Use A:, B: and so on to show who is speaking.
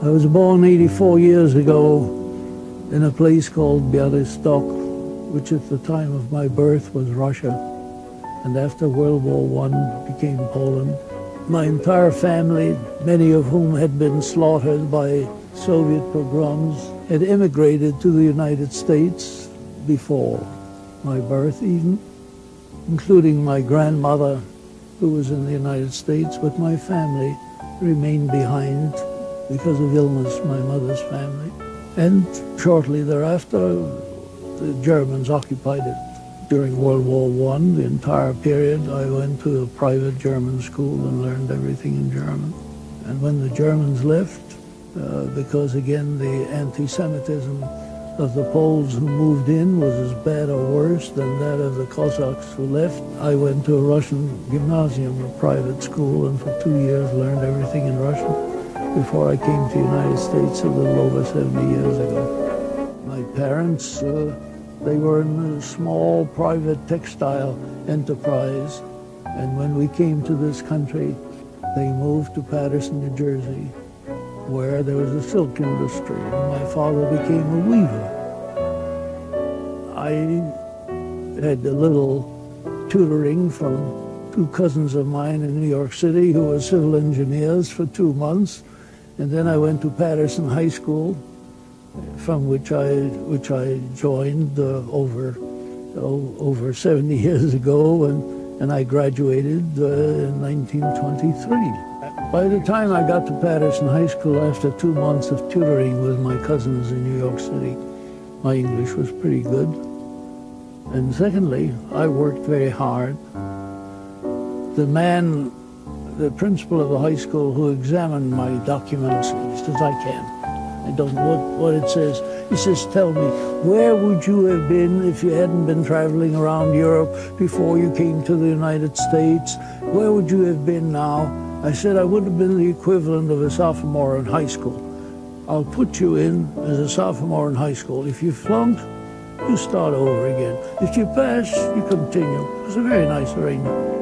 A: I was born 84 years ago in a place called Białystok, which at the time of my birth was Russia, and after World War I became Poland. My entire family, many of whom had been slaughtered by Soviet pogroms, had immigrated to the United States before my birth even, including my grandmother, who was in the United States, but my family remained behind because of illness, my mother's family. And shortly thereafter, the Germans occupied it. During World War I, the entire period, I went to a private German school and learned everything in German. And when the Germans left, because again the anti-Semitism of the Poles who moved in was as bad or worse than that of the Cossacks who left, I went to a Russian gymnasium, a private school, and for 2 years learned everything in Russian before I came to the United States a little over 70 years ago. My parents, they were in a small private textile enterprise, and when we came to this country, they moved to Paterson, New Jersey, where there was a silk industry, and my father became a weaver. I had a little tutoring from 2 cousins of mine in New York City who were civil engineers for 2 months, and then I went to Paterson High School, from which I joined over 70 years ago, and I graduated in 1923. By the time I got to Paterson High School, after 2 months of tutoring with my cousins in New York City, my English was pretty good. And secondly, I worked very hard. The principal of the high school who examined my documents, he says, I don't know what it says. He says, tell me, where would you have been if you hadn't been traveling around Europe before you came to the United States? Where would you have been now? I said, I would have been the equivalent of a sophomore in high school. I'll put you in as a sophomore in high school. If you flunk, you start over again. If you pass, you continue. It was a very nice arrangement.